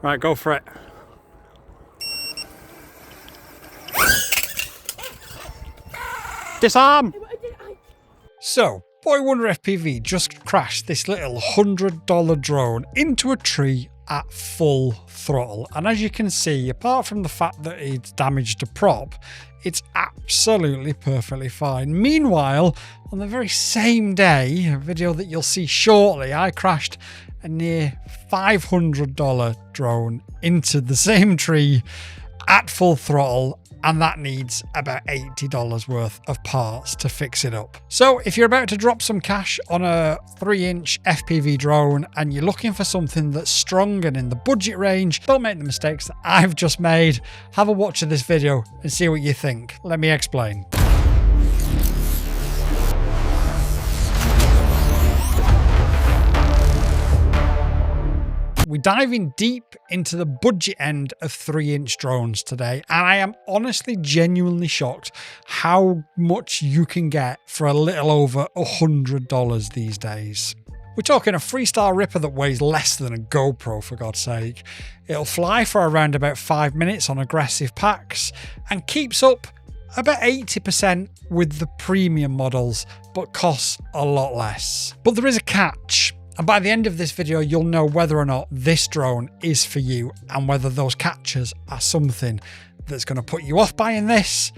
Right, go for it. Disarm! So, Boy Wonder FPV just crashed this little $100 drone into a tree at full throttle. And as you can see, apart from the fact that it's damaged a prop, it's absolutely perfectly fine. Meanwhile, on the very same day, a video that you'll see shortly, I crashed a near $500 drone into the same tree at full throttle, and that needs about $80 worth of parts to fix it up. So if you're about to drop some cash on a 3-inch FPV drone and you're looking for something that's strong and in the budget range, don't make the mistakes that I've just made. Have a watch of this video and see what you think. Let me explain. We're diving deep into the budget end of 3-inch drones today, and I am honestly genuinely shocked how much you can get for a little over $100 these days. We're talking a Freestyle Ripper that weighs less than a GoPro, for God's sake. It'll fly for around about 5 minutes on aggressive packs and keeps up about 80% with the premium models, but costs a lot less. But there is a catch. And by the end of this video, you'll know whether or not this drone is for you and whether those catches are something that's going to put you off buying this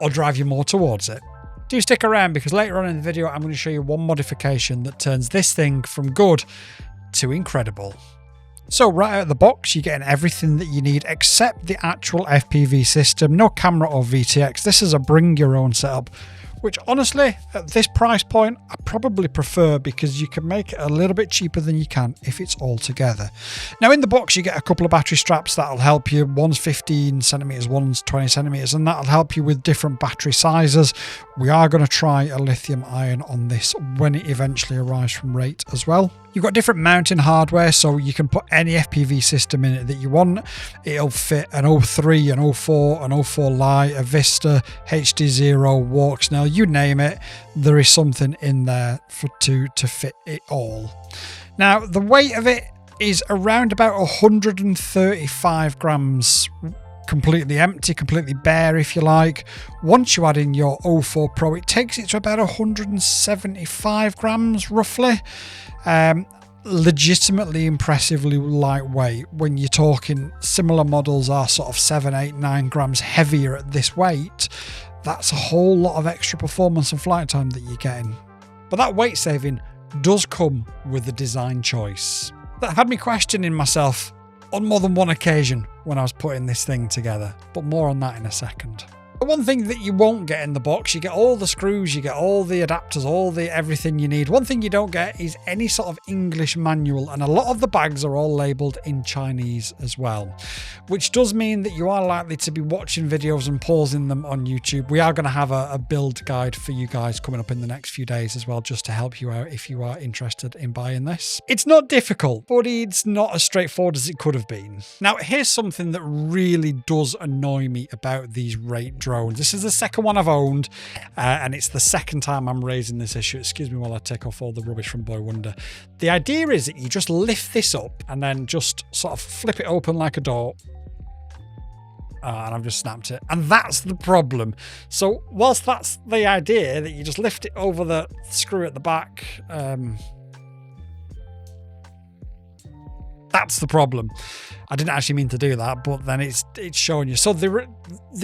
or drive you more towards it. Do stick around, because later on in the video, I'm going to show you one modification that turns this thing from good to incredible. So right out of the box, you're getting everything that you need except the actual FPV system. No camera or VTX. This is a bring your own setup, which honestly, at this price point, I probably prefer, because you can make it a little bit cheaper than you can if it's all together. Now in the box, you get a couple of battery straps that'll help you. One's 15 centimeters, one's 20 centimeters, and that'll help you with different battery sizes. We are going to try a lithium ion on this when it eventually arrives from Rate as well. You've got different mounting hardware, so you can put any FPV system in it that you want. It'll fit an 03, an 04, an 04 Lite, a Vista, HD0, Walk Snail, you name it. There is something in there to fit it all. Now, the weight of it is around about 135 grams, completely empty, completely bare if you like. Once you add in your 04 Pro, it takes it to about 175 grams roughly. Legitimately impressively lightweight. When you're talking similar models are sort of 7, 8, 9 grams heavier at this weight, that's a whole lot of extra performance and flight time that you're getting. But that weight saving does come with a design choice that had me questioning myself on more than one occasion when I was putting this thing together, but more on that in a second. One thing that you won't get in the box, you get all the screws, you get all the adapters, everything you need. One thing you don't get is any sort of English manual, and a lot of the bags are all labelled in Chinese as well, which does mean that you are likely to be watching videos and pausing them on YouTube. We are going to have a build guide for you guys coming up in the next few days as well, just to help you out if you are interested in buying this. It's not difficult, but it's not as straightforward as it could have been. Now, here's something that really does annoy me about these Rate drones. This is the second one I've owned, and it's the second time I'm raising this issue. Excuse me while I take off all the rubbish from Boy Wonder. The idea is that you just lift this up and then just sort of flip it open like a door. And I've just snapped it. And that's the problem. So whilst that's the idea, that you just lift it over the screw at the back, that's the problem. I didn't actually mean to do that, but then it's showing you. So they're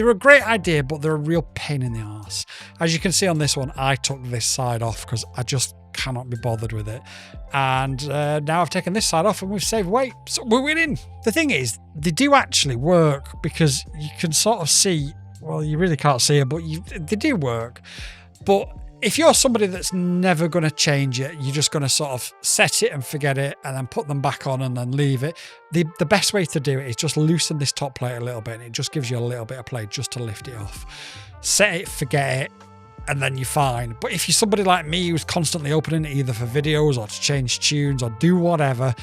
a great idea, but they're a real pain in the arse. As you can see on this one, I took this side off because I just cannot be bothered with it. And now I've taken this side off and we've saved weight. So we're winning. The thing is, they do actually work, because you can sort of see, well, you really can't see it, but they do work. But if you're somebody that's never going to change it, you're just going to sort of set it and forget it and then put them back on and then leave it. The best way to do it is just loosen this top plate a little bit, and it just gives you a little bit of play just to lift it off. Set it, forget it, and then you're fine. But if you're somebody like me who's constantly opening it either for videos or to change tunes or do whatever,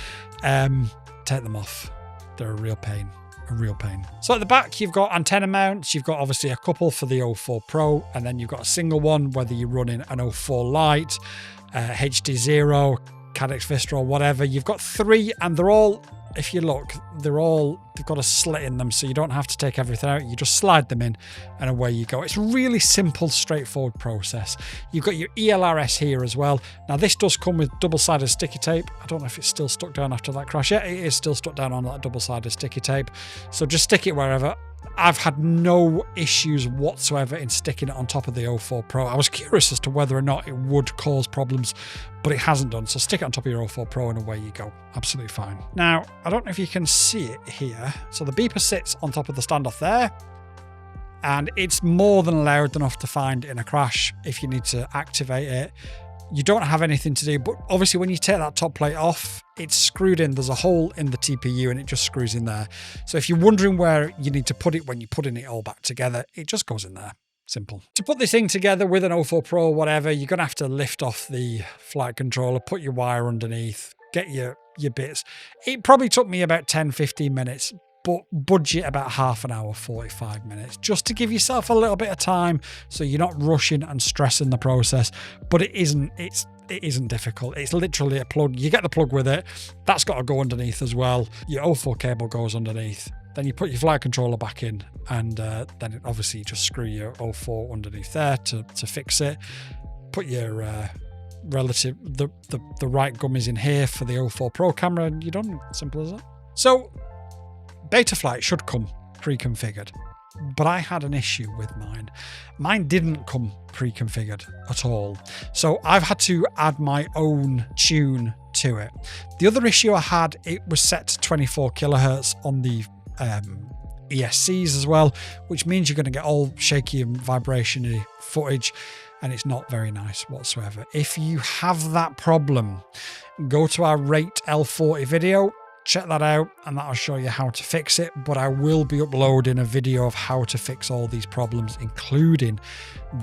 take them off. They're a real pain. A real pain. So at the back, you've got antenna mounts. You've got obviously a couple for the 04 Pro, and then you've got a single one, whether you're running an 04 Lite, HD0, Cadex Vista or whatever. You've got 3, and they're all if you look, they've got a slit in them, so you don't have to take everything out. You just slide them in and away you go. It's a really simple, straightforward process. You've got your ELRS here as well. Now this does come with double-sided sticky tape. I don't know if it's still stuck down after that crash. Yeah, it is still stuck down on that double-sided sticky tape. So just stick it wherever. I've had no issues whatsoever in sticking it on top of the 04 Pro. I was curious as to whether or not it would cause problems, but it hasn't done. So stick it on top of your 04 Pro and away you go. Absolutely fine. Now, I don't know if you can see it here. So the beeper sits on top of the standoff there, and it's more than loud enough to find in a crash if you need to activate it. You don't have anything to do, but obviously when you take that top plate off, it's screwed in. There's a hole in the TPU and it just screws in there. So if you're wondering where you need to put it when you're putting it all back together, it just goes in there. Simple. To put this thing together with an 04 Pro or whatever, you're going to have to lift off the flight controller, put your wire underneath, get your bits. It probably took me about 10-15 minutes, but budget about half an hour, 45 minutes, just to give yourself a little bit of time so you're not rushing and stressing the process. But it isn't difficult. It's literally a plug. You get the plug with it. That's got to go underneath as well. Your 04 cable goes underneath. Then you put your flight controller back in, and then obviously you just screw your 04 underneath there to fix it. Put your the right gummies in here for the 04 Pro camera, and you're done. Simple as that. So Betaflight should come pre-configured, but I had an issue with mine. Mine didn't come pre-configured at all. So I've had to add my own tune to it. The other issue I had, it was set to 24 kilohertz on the ESCs as well, which means you're going to get all shaky and vibration-y footage, and it's not very nice whatsoever. If you have that problem, go to our Rate L40 video. Check that out and that'll show you how to fix it, but I will be uploading a video of how to fix all these problems, including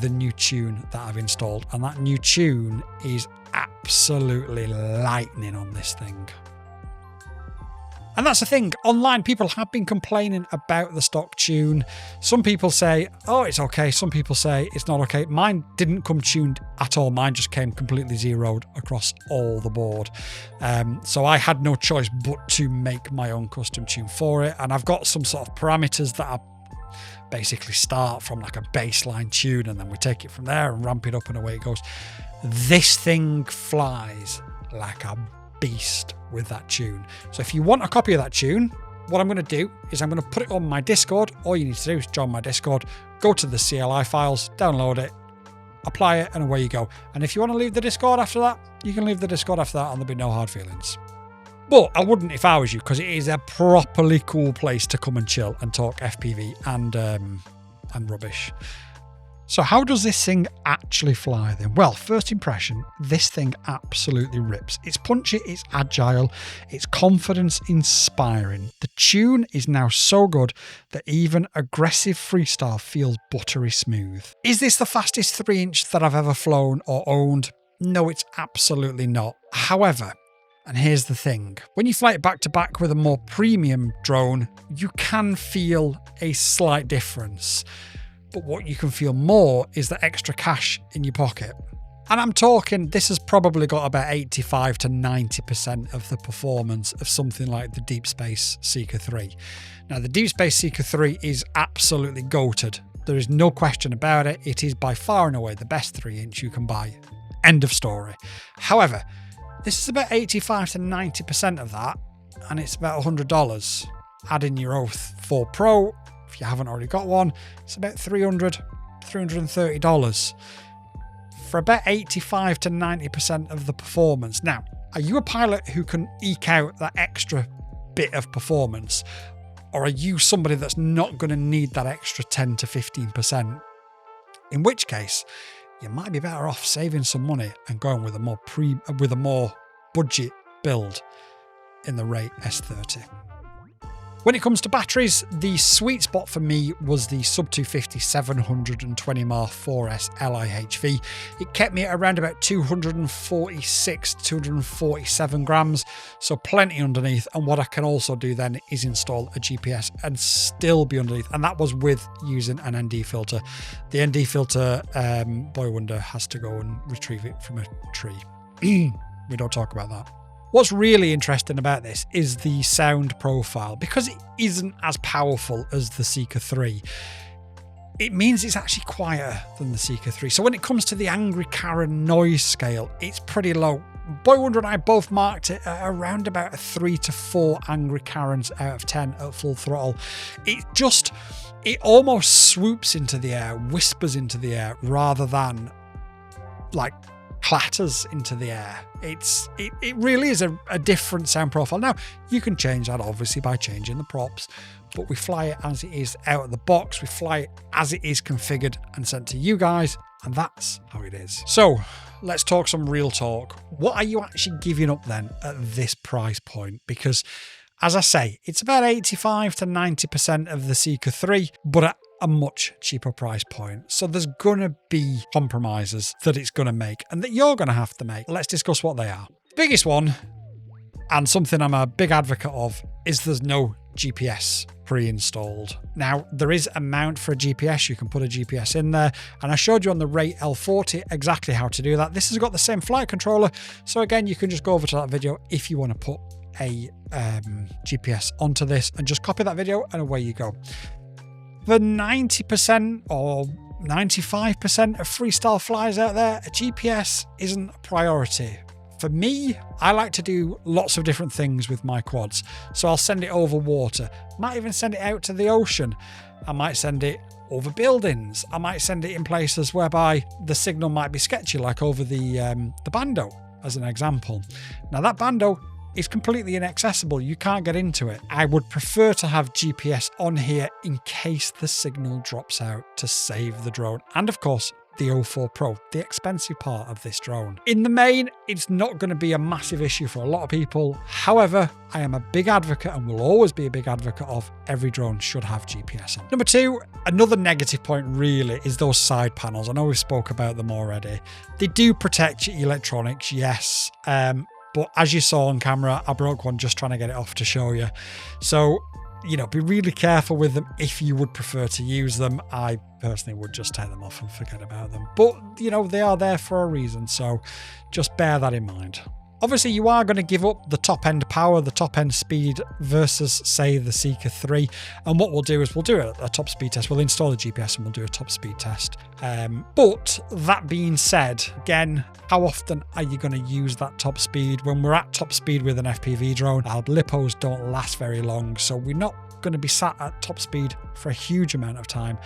the new tune that I've installed. And that new tune is absolutely lightning on this thing. And that's the thing, online people have been complaining about the stock tune. Some people say, oh, it's okay. Some people say it's not okay. Mine didn't come tuned at all. Mine just came completely zeroed across all the board. So I had no choice but to make my own custom tune for it. And I've got some sort of parameters that I basically start from like a baseline tune, and then we take it from there and ramp it up and away it goes. This thing flies like a beast with that tune. So if you want a copy of that tune, what I'm going to do is I'm going to put it on my Discord. All you need to do is join my Discord, go to the CLI files, download it, apply it, and away you go. And if you want to leave the Discord after that, you can leave the Discord after that and there'll be no hard feelings. But I wouldn't if I was you, because it is a properly cool place to come and chill and talk FPV and rubbish. So how does this thing actually fly then? Well, first impression, this thing absolutely rips. It's punchy, it's agile, it's confidence inspiring. The tune is now so good that even aggressive freestyle feels buttery smooth. Is this the fastest 3-inch that I've ever flown or owned? No, it's absolutely not. However, and here's the thing, when you fly it back to back with a more premium drone, you can feel a slight difference. But what you can feel more is the extra cash in your pocket. And I'm talking, this has probably got about 85 to 90% of the performance of something like the DeepSpace Seeker3. Now, the DeepSpace Seeker3 is absolutely goated. There is no question about it. It is by far and away the best 3-inch you can buy. End of story. However, this is about 85 to 90% of that, and it's about $100. Add in your 04 Pro. If you haven't already got one, it's about $330 for about 85 to 90% of the performance. Now, are you a pilot who can eke out that extra bit of performance, or are you somebody that's not going to need that extra 10 to 15%? In which case, you might be better off saving some money and going with a more budget build in the Rate S30. When it comes to batteries, the sweet spot for me was the sub 250 720 mAh 4S LIHV. It kept me at around about 246, 247 grams, so plenty underneath. And what I can also do then is install a GPS and still be underneath. And that was with using an ND filter. The ND filter, boy wonder, has to go and retrieve it from a tree. We don't talk about that. What's really interesting about this is the sound profile. Because it isn't as powerful as the Seeker3, it means it's actually quieter than the Seeker3. So when it comes to the Angry Karen noise scale, it's pretty low. Boy Wonder and I both marked it at around about a 3 to 4 Angry Karens out of 10 at full throttle. It almost swoops into the air, whispers into the air, rather than like clatters into the air. It really is a different sound profile. Now, you can change that obviously by changing the props, but we fly it as it is out of the box. We fly it as it is configured and sent to you guys, and that's how it is. So let's talk some real talk. What are you actually giving up then at this price point? Because as I say, it's about 85 to 90% of the Seeker3, but at a much cheaper price point. So there's going to be compromises that it's going to make and that you're going to have to make. Let's discuss what they are. The biggest one, and something I'm a big advocate of, is there's no GPS pre-installed. Now, there is a mount for a GPS. You can put a GPS in there, and I showed you on the Rate L40 exactly how to do that. This has got the same flight controller, so again, you can just go over to that video if you want to put a GPS onto this and just copy that video and away you go. For 90% or 95% of freestyle flyers out there, a GPS isn't a priority. For me, I like to do lots of different things with my quads. So I'll send it over water. Might even send it out to the ocean. I might send it over buildings. I might send it in places whereby the signal might be sketchy, like over the bando, as an example. Now that bando is completely inaccessible. You can't get into it. I would prefer to have GPS on here in case the signal drops out to save the drone. And of course, the 04 Pro, the expensive part of this drone. In the main, it's not going to be a massive issue for a lot of people. However, I am a big advocate and will always be a big advocate of every drone should have GPS on. Number two, another negative point really is those side panels. I know we've spoke about them already. They do protect your electronics, yes. But as you saw on camera, I broke one just trying to get it off to show you. So, you know, be really careful with them if you would prefer to use them. I personally would just take them off and forget about them. But, you know, they are there for a reason. So just bear that in mind. Obviously, you are going to give up the top end power, the top end speed versus, say, the Seeker3. And what we'll do is we'll do a top speed test. We'll install the GPS and we'll do a top speed test. But that being said, again, how often are you going to use that top speed? When we're at top speed with an FPV drone, our lipos don't last very long. So we're not going to be sat at top speed for a huge amount of time.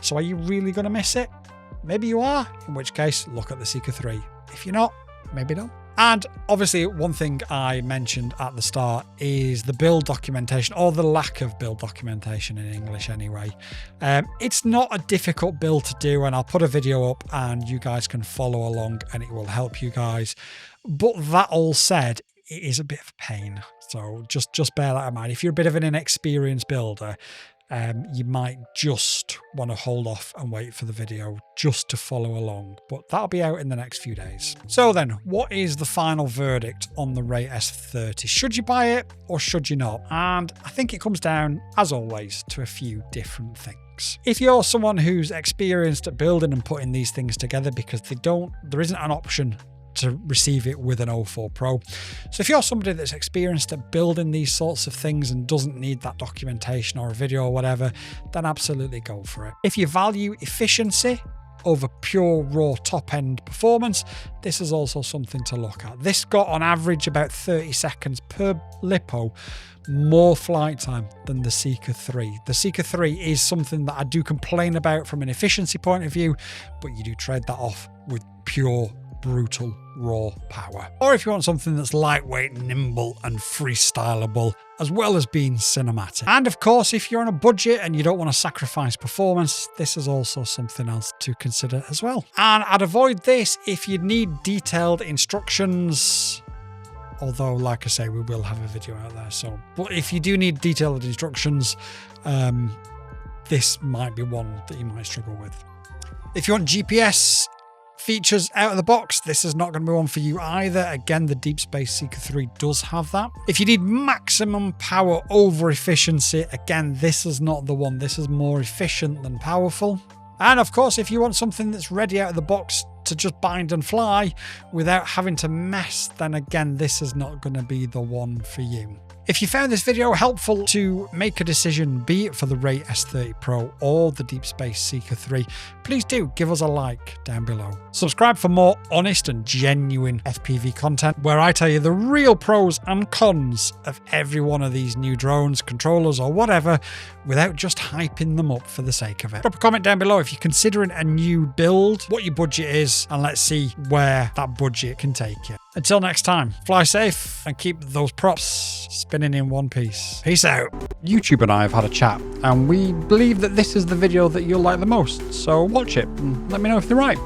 So are you really going to miss it? Maybe you are, in which case, look at the Seeker3. If you're not, maybe don't. And obviously, one thing I mentioned at the start is the build documentation, or the lack of build documentation in English anyway. It's not a difficult build to do, and I'll put a video up and you guys can follow along and it will help you guys. But that all said, it is a bit of a pain. So just bear that in mind. If you're a bit of an inexperienced builder, you might just want to hold off and wait for the video just to follow along, but that'll be out in the next few days. So then, what is the final verdict on the Rate S30? Should you buy it or should you not? And I think it comes down, as always, to a few different things. If you're someone who's experienced at building and putting these things together, because there isn't an option to receive it with an 04 Pro. So if you're somebody that's experienced at building these sorts of things and doesn't need that documentation or a video or whatever, then absolutely go for it. If you value efficiency over pure raw top-end performance, this is also something to look at. This got on average about 30 seconds per lipo more flight time than the Seeker3. The Seeker3 is something that I do complain about from an efficiency point of view, but you do trade that off with pure brutal raw power. Or if you want something that's lightweight, nimble and freestyleable, as well as being cinematic. And of course, if you're on a budget and you don't want to sacrifice performance, this is also something else to consider as well. And I'd avoid this if you need detailed instructions, although like I say, we will have a video out there. So, but if you do need detailed instructions, this might be one that you might struggle with. If you want GPS features out of the box, this is not going to be one for you either. Again, the DeepSpace Seeker3 does have that. If you need maximum power over efficiency, again, this is not the one. This is more efficient than powerful. And of course, if you want something that's ready out of the box to just bind and fly without having to mess, then again, this is not going to be the one for you. If you found this video helpful to make a decision, be it for the RATE S30 Pro or the DeepSpace Seeker3, please do give us a like down below. Subscribe for more honest and genuine FPV content where I tell you the real pros and cons of every one of these new drones, controllers or whatever without just hyping them up for the sake of it. Drop a comment down below if you're considering a new build, what your budget is, and let's see where that budget can take you. Until next time, fly safe and keep those props spinning in one piece. Peace out. YouTube and I have had a chat and we believe that this is the video that you'll like the most, so watch it and let me know if they're right.